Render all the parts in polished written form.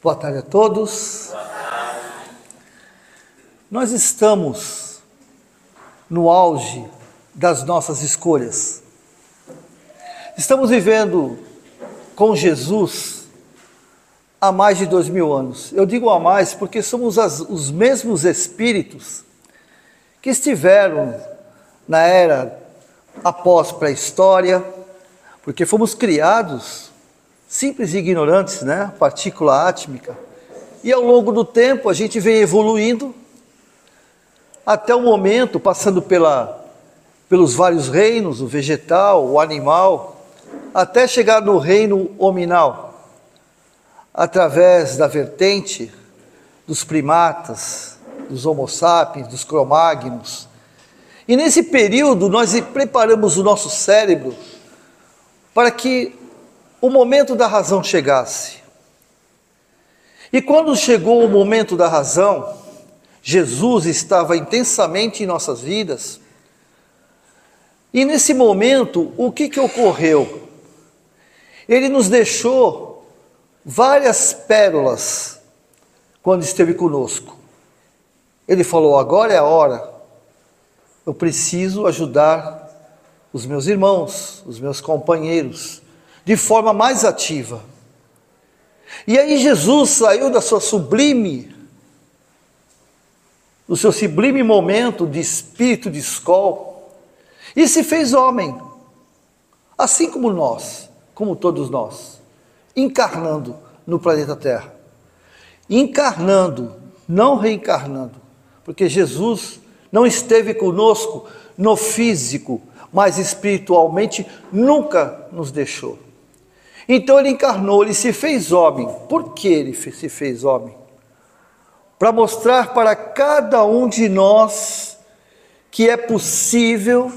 Boa tarde a todos. Nós estamos no auge das nossas escolhas. Estamos vivendo com Jesus há mais de 2000 anos. Eu digo há mais porque somos os mesmos espíritos que estiveram na era após pré-história, porque fomos criados simples e ignorantes, né? Partícula átmica. E ao longo do tempo a gente vem evoluindo até o momento, passando pelos vários reinos, o vegetal, o animal, até chegar no reino hominal, através da vertente dos primatas, dos homo sapiens, dos cromagnos. E nesse período nós preparamos o nosso cérebro para que o momento da razão chegasse. E quando chegou o momento da razão, Jesus estava intensamente em nossas vidas. E nesse momento, o que ocorreu? Ele nos deixou várias pérolas quando esteve conosco. Ele falou: agora é a hora, eu preciso ajudar os meus irmãos, os meus companheiros, de forma mais ativa. E aí Jesus saiu do seu sublime momento de espírito de escol e se fez homem, assim como nós, como todos nós, encarnando no planeta Terra. Encarnando, não reencarnando, porque Jesus não esteve conosco no físico, mas espiritualmente nunca nos deixou. Então ele encarnou, ele se fez homem. Por que ele se fez homem? Para mostrar para cada um de nós que é possível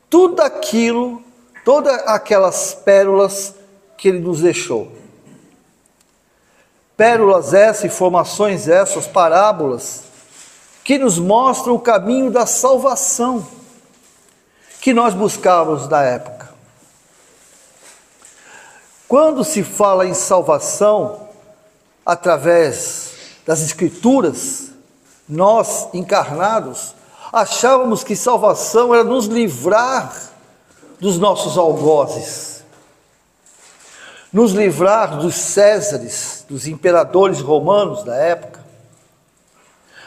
tudo aquilo, todas aquelas pérolas que ele nos deixou. Pérolas essas, informações essas, parábolas, que nos mostram o caminho da salvação que nós buscávamos na época. Quando se fala em salvação, através das Escrituras, nós, encarnados, achávamos que salvação era nos livrar dos nossos algozes, nos livrar dos Césares, dos imperadores romanos da época.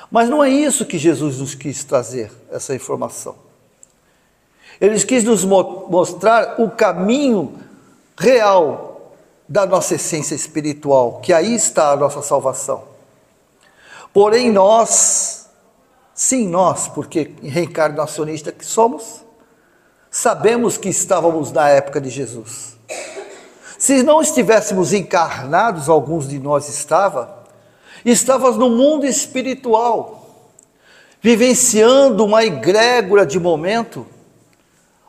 Mas não é isso que Jesus nos quis trazer, essa informação. Ele quis nos mostrar o caminho real da nossa essência espiritual, que aí está a nossa salvação. Porém nós, sim nós, porque reencarnacionista que somos, sabemos que estávamos na época de Jesus. Se não estivéssemos encarnados, alguns de nós estávamos no mundo espiritual, vivenciando uma egrégora de momento,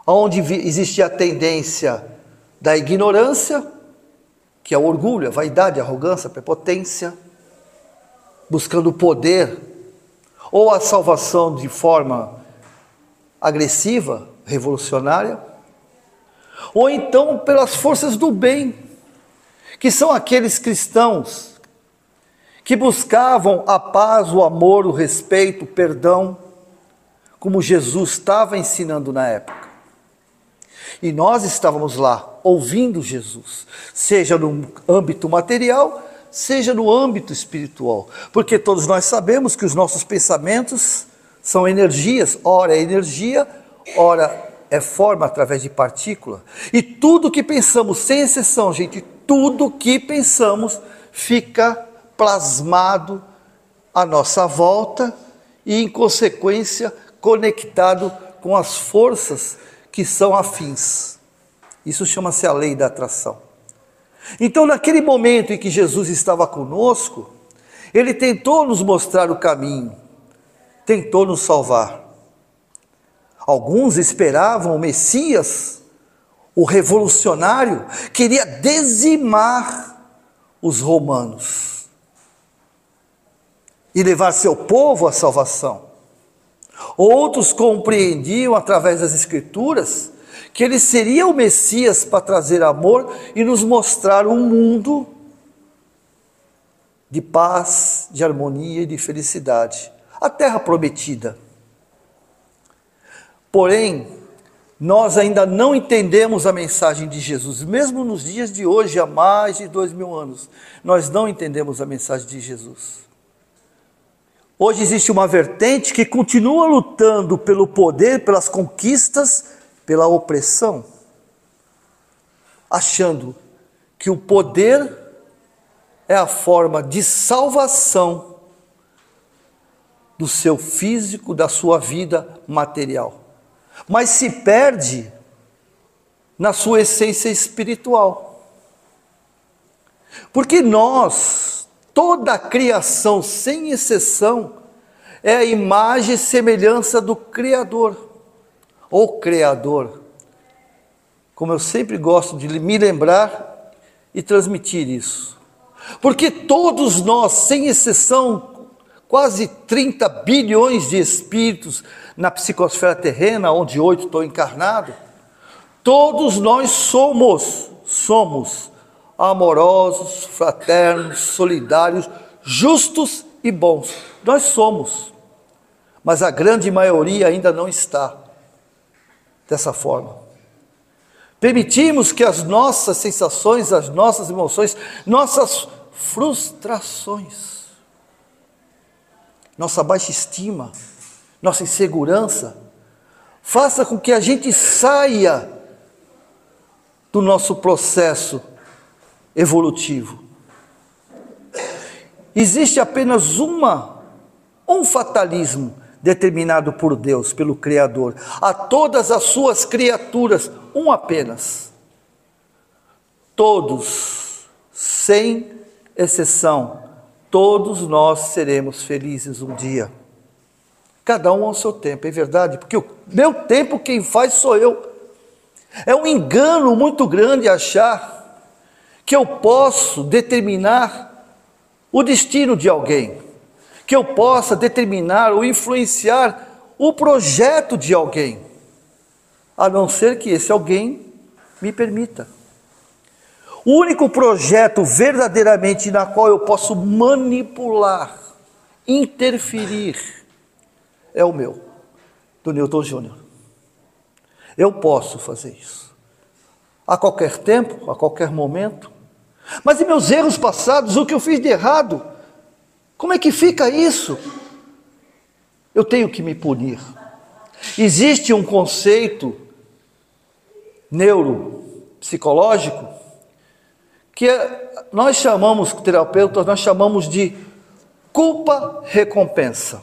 onde existia a tendência da ignorância, que é o orgulho, a vaidade, a arrogância, a prepotência, buscando o poder, ou a salvação de forma agressiva, revolucionária, ou então pelas forças do bem, que são aqueles cristãos que buscavam a paz, o amor, o respeito, o perdão, como Jesus estava ensinando na época. E nós estávamos lá, ouvindo Jesus, seja no âmbito material, seja no âmbito espiritual, porque todos nós sabemos que os nossos pensamentos são energias, ora é energia, ora é forma através de partícula, e tudo que pensamos, sem exceção, gente, tudo que pensamos fica plasmado à nossa volta e, em consequência, conectado com as forças que são afins. Isso chama-se a lei da atração. Então, naquele momento em que Jesus estava conosco, ele tentou nos mostrar o caminho, tentou nos salvar. Alguns esperavam o Messias, o revolucionário, queria dizimar os romanos e levar seu povo à salvação. Outros compreendiam através das Escrituras que ele seria o Messias para trazer amor e nos mostrar um mundo de paz, de harmonia e de felicidade, a terra prometida. Porém, nós ainda não entendemos a mensagem de Jesus, mesmo nos dias de hoje, há mais de 2000 anos, nós não entendemos a mensagem de Jesus. Hoje existe uma vertente que continua lutando pelo poder, pelas conquistas, pela opressão, achando que o poder é a forma de salvação do seu físico, da sua vida material, mas se perde na sua essência espiritual. Porque nós, toda a criação, sem exceção, é a imagem e semelhança do Criador, ou Criador, como eu sempre gosto de me lembrar e transmitir isso. Porque todos nós, sem exceção, quase 30 bilhões de espíritos na psicosfera terrena, onde hoje estou encarnado, todos nós somos amorosos, fraternos, solidários, justos e bons. Nós somos, mas a grande maioria ainda não está dessa forma. Permitimos que as nossas sensações, as nossas emoções, nossas frustrações, nossa baixa estima, nossa insegurança, faça com que a gente saia do nosso processo evolutivo. Existe apenas um fatalismo determinado por Deus, pelo Criador, a todas as suas criaturas, um apenas. Todos, sem exceção, todos nós seremos felizes um dia. Cada um ao seu tempo, é verdade, porque o meu tempo quem faz sou eu. É um engano muito grande achar que eu posso determinar o destino de alguém, que eu possa determinar ou influenciar o projeto de alguém, a não ser que esse alguém me permita. O único projeto verdadeiramente na qual eu posso manipular, interferir, é o meu, do Newton Júnior. Eu posso fazer isso, a qualquer tempo, a qualquer momento. Mas e meus erros passados, o que eu fiz de errado? Como é que fica isso? Eu tenho que me punir. Existe um conceito neuropsicológico que nós chamamos, terapeutas, nós chamamos de culpa-recompensa.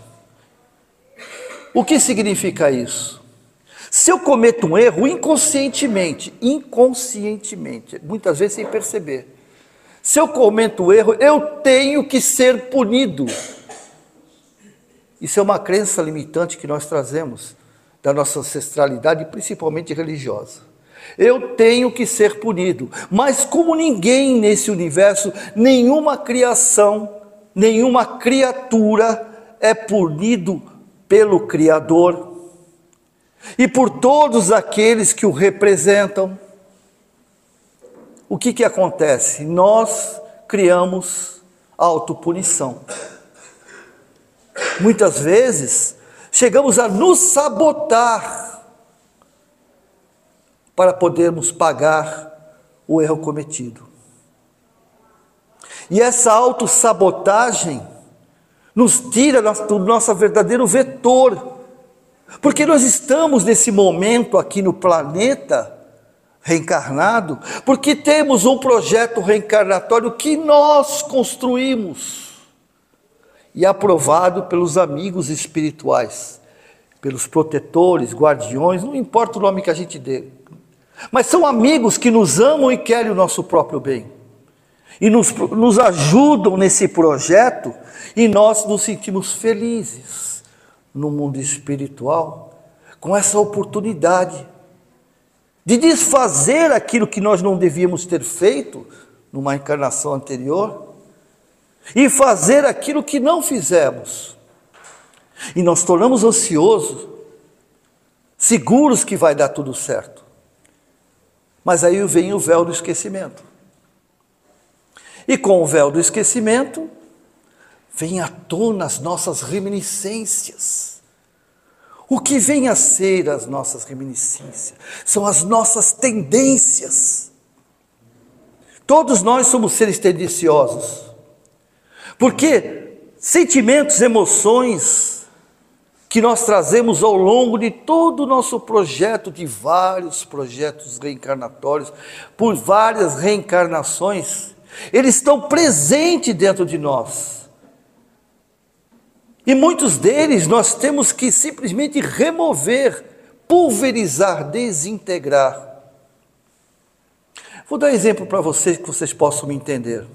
O que significa isso? Se eu cometo um erro inconscientemente, muitas vezes sem perceber, se eu cometo um erro, eu tenho que ser punido. Isso é uma crença limitante que nós trazemos da nossa ancestralidade, principalmente religiosa. Eu tenho que ser punido, mas como ninguém nesse universo, nenhuma criação, nenhuma criatura é punido pelo Criador e por todos aqueles que o representam. O que acontece? Nós criamos autopunição. Muitas vezes chegamos a nos sabotar para podermos pagar o erro cometido. E essa autossabotagem nos tira do nosso verdadeiro vetor, porque nós estamos nesse momento aqui no planeta reencarnado, porque temos um projeto reencarnatório que nós construímos e aprovado pelos amigos espirituais, pelos protetores, guardiões, não importa o nome que a gente dê, mas são amigos que nos amam e querem o nosso próprio bem e nos ajudam nesse projeto, e nós nos sentimos felizes no mundo espiritual com essa oportunidade de desfazer aquilo que nós não devíamos ter feito numa encarnação anterior e fazer aquilo que não fizemos. E nós tornamos ansiosos, seguros que vai dar tudo certo. Mas aí vem o véu do esquecimento. E com o véu do esquecimento, vem à tona as nossas reminiscências. O que vem a ser as nossas reminiscências? São as nossas tendências. Todos nós somos seres tendenciosos, porque sentimentos, emoções que nós trazemos ao longo de todo o nosso projeto, de vários projetos reencarnatórios, por várias reencarnações, eles estão presentes dentro de nós. E muitos deles nós temos que simplesmente remover, pulverizar, desintegrar. Vou dar um exemplo para vocês, que vocês possam me entender.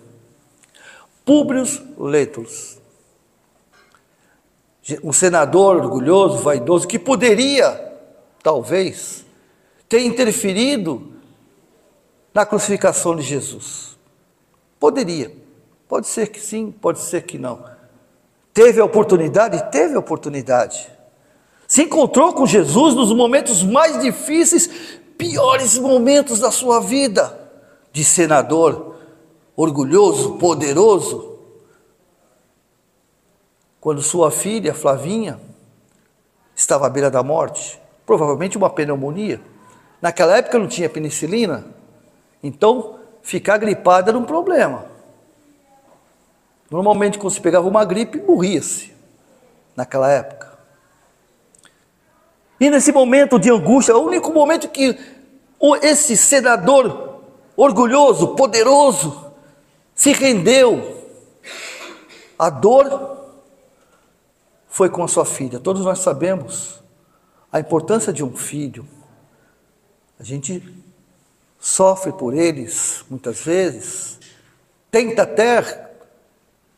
Públio Lentulus, um senador orgulhoso, vaidoso, que poderia, talvez, ter interferido na crucificação de Jesus. Poderia. Pode ser que sim, pode ser que não. Teve a oportunidade? Teve a oportunidade. Se encontrou com Jesus nos momentos mais difíceis, piores momentos da sua vida, de senador orgulhoso, poderoso. Quando sua filha, Flavinha, estava à beira da morte, provavelmente uma pneumonia. Naquela época não tinha penicilina, então ficar gripada era um problema. Normalmente quando se pegava uma gripe, morria-se, naquela época. E nesse momento de angústia, o único momento que esse senador orgulhoso, poderoso, se rendeu à dor, foi com a sua filha. Todos nós sabemos a importância de um filho. A gente sofre por eles, muitas vezes, tenta até,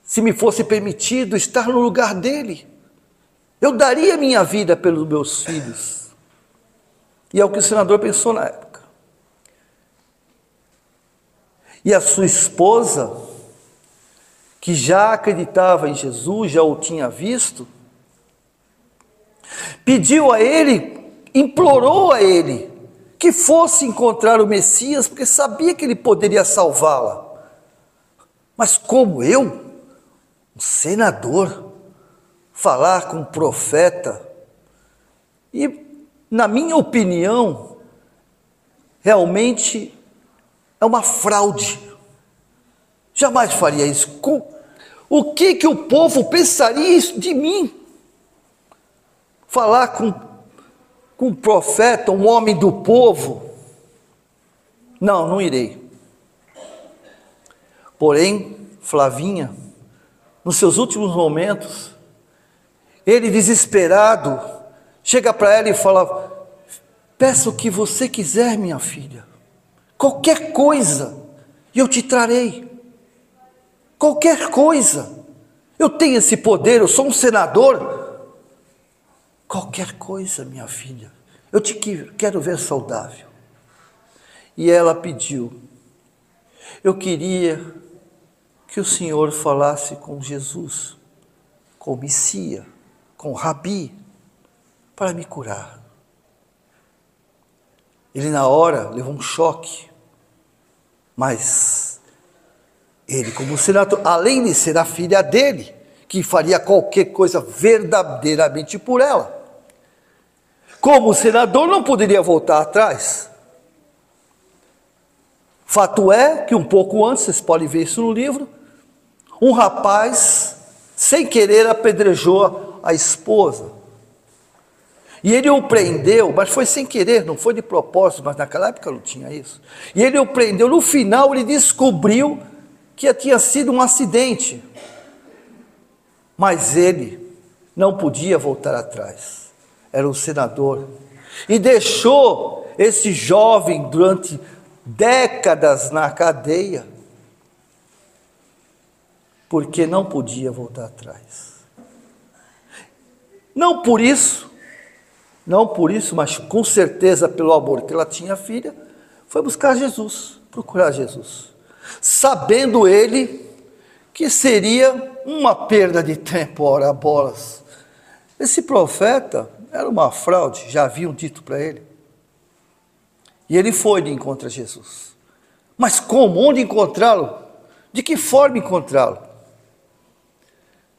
se me fosse permitido, estar no lugar dele. Eu daria minha vida pelos meus filhos. E é o que o senador pensou na época. E a sua esposa, que já acreditava em Jesus, já o tinha visto, pediu a ele, implorou a ele, que fosse encontrar o Messias, porque sabia que ele poderia salvá-la. Mas como eu, um senador, falar com um profeta, e na minha opinião, realmente é uma fraude. Jamais faria isso. O que o povo pensaria de mim? Falar com um profeta, um homem do povo? Não, não irei. Porém, Flavinha, nos seus últimos momentos, ele desesperado, chega para ela e fala: peça o que você quiser, minha filha. Qualquer coisa, e eu te trarei. Qualquer coisa. Eu tenho esse poder, eu sou um senador. Qualquer coisa, minha filha. Eu te quero ver saudável. E ela pediu: eu queria que o Senhor falasse com Jesus, com o Messias, com o Rabi, para me curar. Ele na hora levou um choque, mas ele, como senador, além de ser a filha dele, que faria qualquer coisa verdadeiramente por ela, como senador não poderia voltar atrás. Fato é que um pouco antes, vocês podem ver isso no livro, um rapaz, sem querer, apedrejou a esposa. E ele o prendeu, mas foi sem querer, não foi de propósito, mas naquela época não tinha isso. E ele o prendeu, no final ele descobriu que tinha sido um acidente. Mas ele não podia voltar atrás, era um senador. E deixou esse jovem durante décadas na cadeia, porque não podia voltar atrás. Não por isso, mas com certeza pelo amor que ela tinha à filha, foi buscar Jesus, procurar Jesus, sabendo ele que seria uma perda de tempo, ora bolas. Esse profeta era uma fraude, já haviam dito para ele. E ele foi de encontro a Jesus. Mas como? Onde encontrá-lo? De que forma encontrá-lo?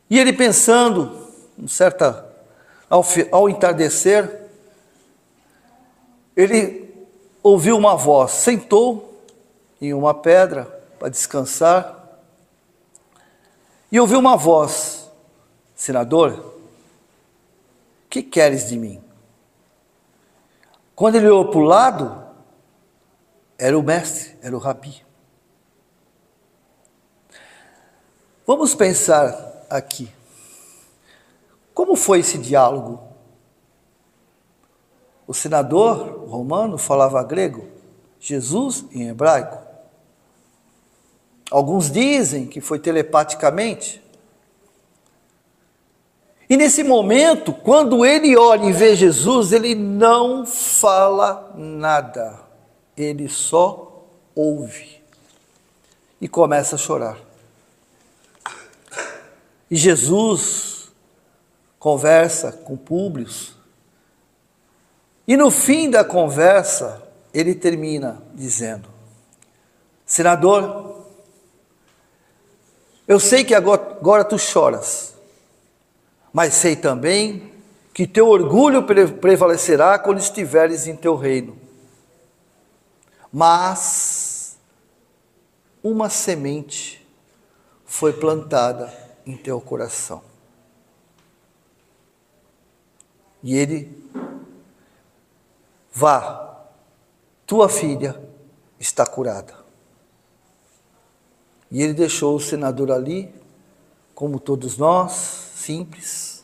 E ele pensando, ao entardecer, ele ouviu uma voz, sentou em uma pedra para descansar, e ouviu uma voz: senador, que queres de mim? Quando ele olhou para o lado, era o mestre, era o rabi. Vamos pensar aqui. Como foi esse diálogo? O senador romano falava grego, Jesus em hebraico. Alguns dizem que foi telepaticamente. E nesse momento, quando ele olha e vê Jesus, ele não fala nada. Ele só ouve. E começa a chorar. E Jesus conversa com Públio. E no fim da conversa, ele termina dizendo: senador, eu sei que agora tu choras, mas sei também que teu orgulho prevalecerá quando estiveres em teu reino. Mas uma semente foi plantada em teu coração. E ele: vá, tua filha está curada. E ele deixou o senador ali, como todos nós, simples,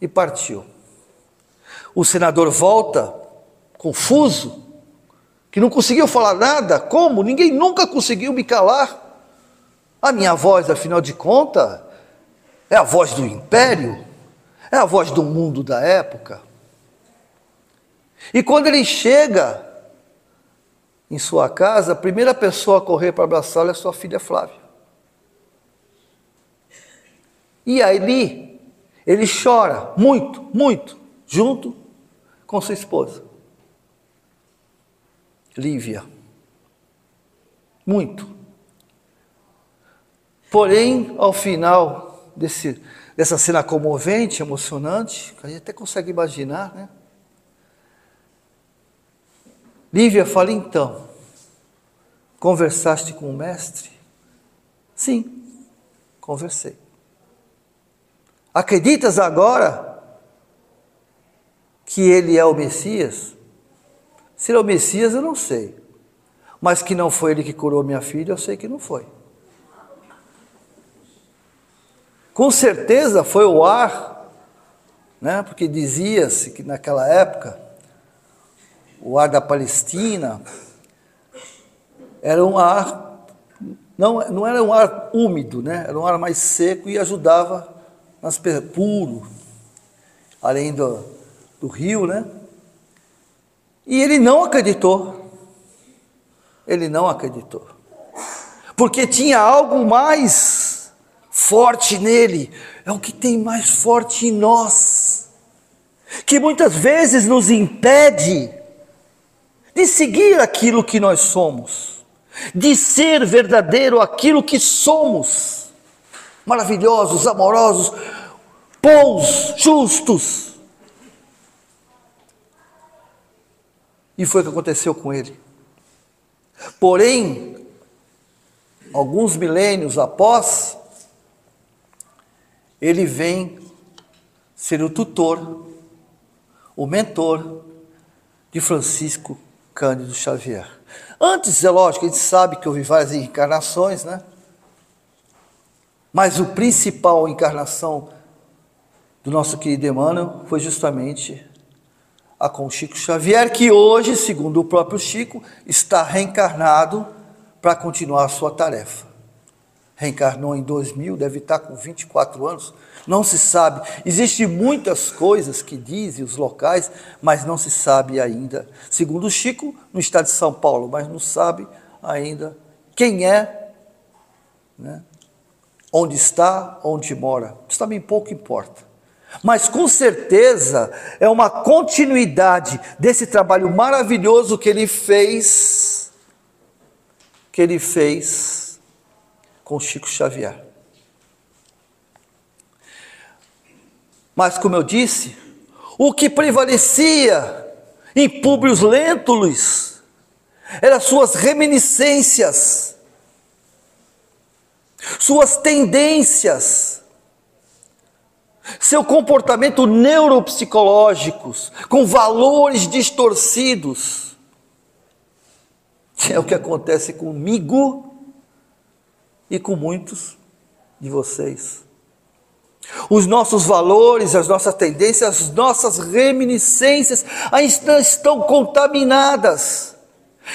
e partiu. O senador volta, confuso, que não conseguiu falar nada. Como? Ninguém nunca conseguiu me calar. A minha voz, afinal de contas, é a voz do império, é a voz do mundo da época. E quando ele chega em sua casa, a primeira pessoa a correr para abraçá-lo é sua filha Flávia. E aí ele chora muito, muito, junto com sua esposa, Lívia. Muito. Porém, ao final dessa cena comovente, emocionante, a gente até consegue imaginar, né? Lívia fala: então, conversaste com o mestre? Sim, conversei. Acreditas agora que ele é o Messias? Se ele é o Messias, eu não sei. Mas que não foi ele que curou minha filha, eu sei que não foi. Com certeza foi o ar, né? Porque dizia-se que naquela época o ar da Palestina era um ar, não era um ar úmido, né? Era um ar mais seco e ajudava puro, além do rio, né? E ele não acreditou. Ele não acreditou. Porque tinha algo mais forte nele, é o que tem mais forte em nós, que muitas vezes nos impede de seguir aquilo que nós somos, de ser verdadeiro aquilo que somos, maravilhosos, amorosos, bons, justos. E foi o que aconteceu com ele. Porém, alguns milênios após, ele vem ser o tutor, o mentor de Francisco Cândido Xavier. Antes, é lógico, a gente sabe que houve várias encarnações, né? Mas o principal encarnação do nosso querido Emmanuel foi justamente a com Chico Xavier, que hoje, segundo o próprio Chico, está reencarnado para continuar a sua tarefa. Reencarnou em 2000, deve estar com 24 anos, não se sabe. Existem muitas coisas que dizem os locais, mas não se sabe ainda. Segundo o Chico, no estado de São Paulo, mas não sabe ainda quem é, né? Onde está, onde mora. Isso também pouco importa. Mas com certeza é uma continuidade desse trabalho maravilhoso que ele fez com Chico Xavier. Mas, como eu disse, o que prevalecia em Públio Lentulus eram suas reminiscências, suas tendências, seu comportamento neuropsicológicos, com valores distorcidos. É o que acontece comigo e com muitos de vocês. Os nossos valores, as nossas tendências, as nossas reminiscências ainda estão contaminadas,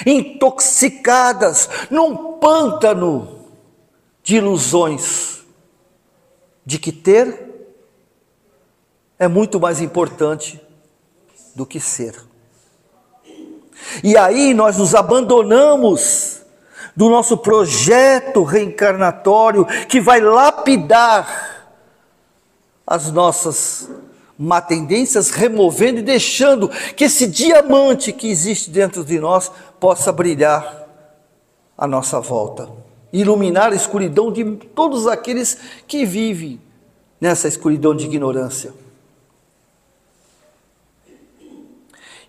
intoxicadas, num pântano de ilusões, de que ter é muito mais importante do que ser. E aí nós nos abandonamos do nosso projeto reencarnatório que vai lapidar as nossas má tendências, removendo e deixando que esse diamante que existe dentro de nós possa brilhar à nossa volta, iluminar a escuridão de todos aqueles que vivem nessa escuridão de ignorância.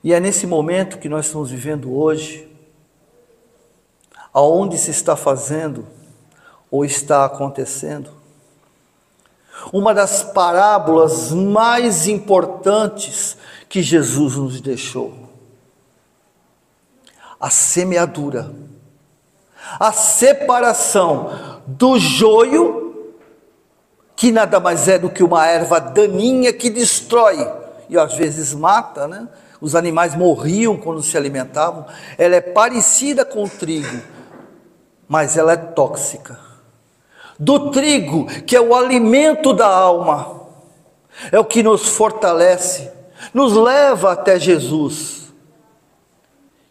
E é nesse momento que nós estamos vivendo hoje, aonde se está fazendo ou está acontecendo uma das parábolas mais importantes que Jesus nos deixou: a semeadura, a separação do joio, que nada mais é do que uma erva daninha que destrói e às vezes mata, né? Os animais morriam quando se alimentavam. Ela é parecida com o trigo, mas ela é tóxica. Do trigo, que é o alimento da alma, é o que nos fortalece, nos leva até Jesus.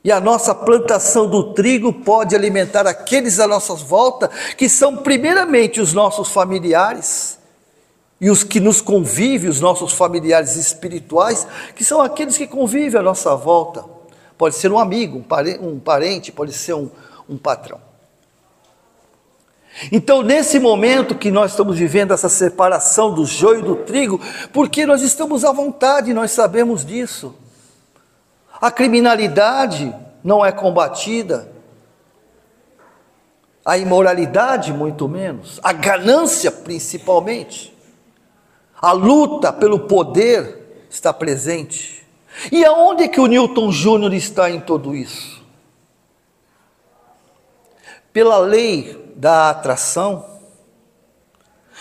E a nossa plantação do trigo pode alimentar aqueles à nossa volta, que são primeiramente os nossos familiares, e os que nos convivem, os nossos familiares espirituais, que são aqueles que convivem à nossa volta. Pode ser um amigo, um parente, pode ser um patrão. Então, nesse momento que nós estamos vivendo essa separação do joio e do trigo, porque nós estamos à vontade, nós sabemos disso. A criminalidade não é combatida, a imoralidade muito menos, a ganância principalmente, a luta pelo poder está presente. E aonde é que o Newton Júnior está em tudo isso? Pela lei da atração,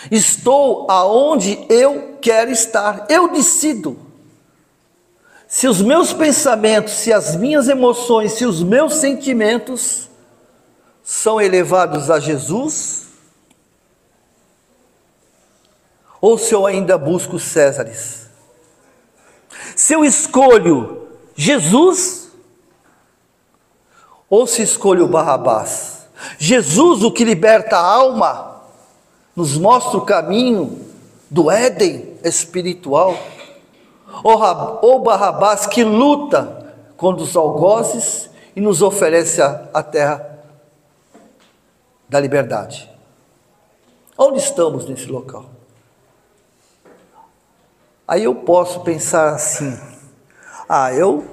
estou aonde eu quero estar, eu decido. Se os meus pensamentos, se as minhas emoções, se os meus sentimentos são elevados a Jesus, ou se eu ainda busco Césares. Se eu escolho Jesus, ou se escolho Barrabás. Jesus, o que liberta a alma, nos mostra o caminho do Éden espiritual, ou Barrabás, que luta contra os algozes e nos oferece a terra da liberdade. Onde estamos nesse local? Aí eu posso pensar assim: eu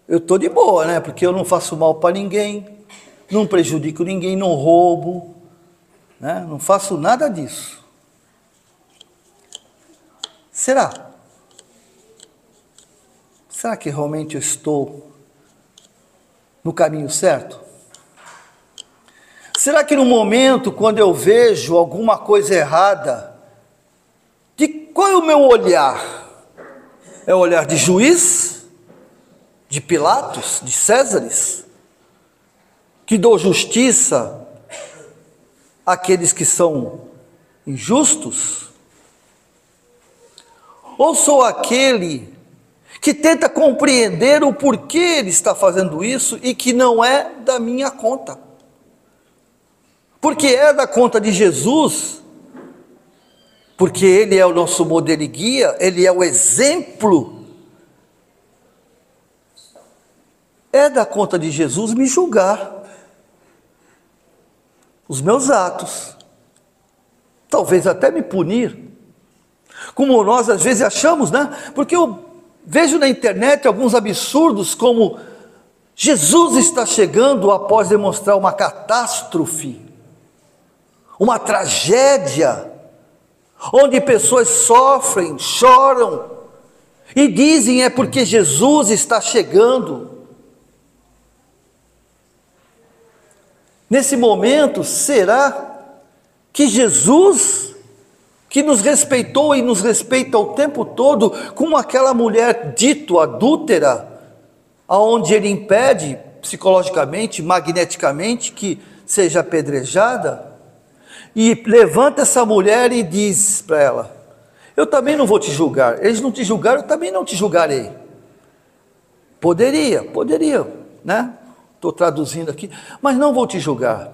estou de boa, né? Porque eu não faço mal para ninguém, não prejudico ninguém, não roubo, né? Não faço nada disso. Será? Será que realmente eu estou no caminho certo? Será que no momento, quando eu vejo alguma coisa errada, qual é o meu olhar? É o olhar de juiz? De Pilatos? De Césares? Que dou justiça àqueles que são injustos? Ou sou aquele que tenta compreender o porquê ele está fazendo isso e que não é da minha conta? Porque é da conta de Jesus, porque Ele é o nosso modelo e guia, Ele é o exemplo. É da conta de Jesus me julgar os meus atos, talvez até me punir, como nós às vezes achamos, né? Porque eu vejo na internet alguns absurdos como Jesus está chegando após demonstrar uma catástrofe, uma tragédia, onde pessoas sofrem, choram, e dizem é porque Jesus está chegando. Nesse momento, será que Jesus, que nos respeitou e nos respeita o tempo todo, como aquela mulher dito adúltera, aonde ele impede psicologicamente, magneticamente, que seja apedrejada, e levanta essa mulher e diz para ela: eu também não vou te julgar, eles não te julgaram, eu também não te julgarei. Poderia, né? Estou traduzindo aqui, mas não vou te julgar.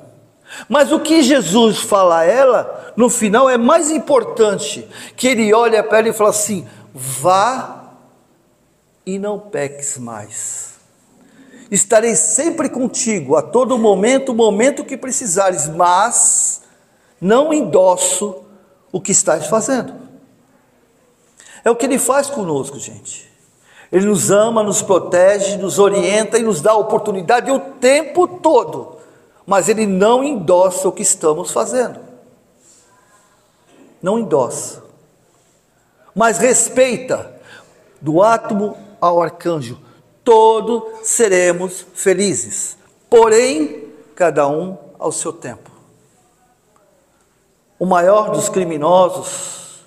Mas o que Jesus fala a ela, no final, é mais importante, que ele olha para ela e fala assim: vá e não peques mais. Estarei sempre contigo, a todo momento, o momento que precisares, mas não endosso o que estás fazendo. É o que ele faz conosco, gente. Ele nos ama, nos protege, nos orienta e nos dá a oportunidade o tempo todo, mas ele não endossa o que estamos fazendo. Não endossa, mas respeita, do átomo ao arcanjo, todos seremos felizes, porém, cada um ao seu tempo. O maior dos criminosos,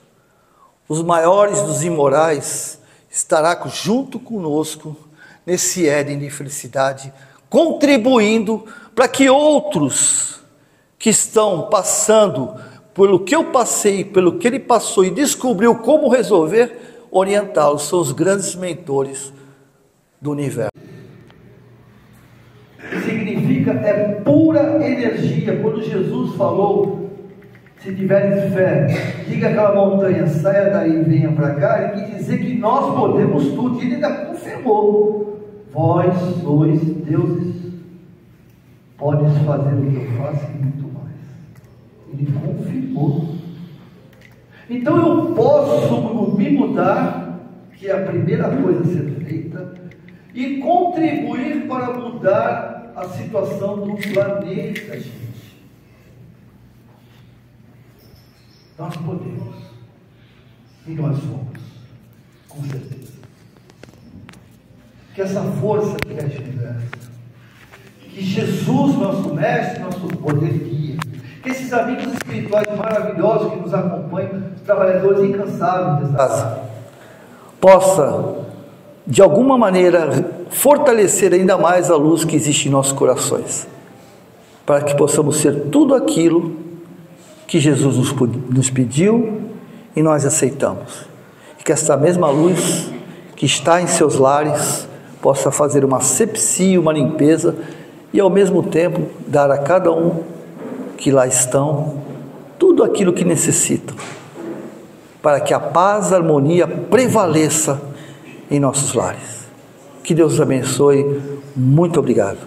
os maiores dos imorais, estará junto conosco nesse Éden de felicidade, contribuindo para que outros que estão passando pelo que eu passei, pelo que ele passou e descobriu como resolver, orientá-los. São os grandes mentores do universo. Significa, é pura energia. Quando Jesus falou: se tiveres fé, diga aquela montanha, saia daí e venha para cá, ele quis dizer que nós podemos tudo. E ele ainda confirmou: vós sois deuses, podes fazer o que eu faço e muito mais. Ele confirmou. Então eu posso me mudar, que é a primeira coisa a ser feita, e contribuir para mudar a situação do planeta, gente. Nós podemos, e nós somos, com certeza. Que essa força que é de universo, que Jesus, nosso mestre, nosso poder guia, que esses amigos espirituais maravilhosos que nos acompanham, trabalhadores incansáveis dessa casa, possa, de alguma maneira, fortalecer ainda mais a luz que existe em nossos corações, para que possamos ser tudo aquilo que Jesus nos pediu e nós aceitamos. E que essa mesma luz que está em seus lares possa fazer uma asepsia, uma limpeza, e ao mesmo tempo dar a cada um que lá estão tudo aquilo que necessitam, para que a paz, a harmonia prevaleça em nossos lares. Que Deus os abençoe. Muito obrigado.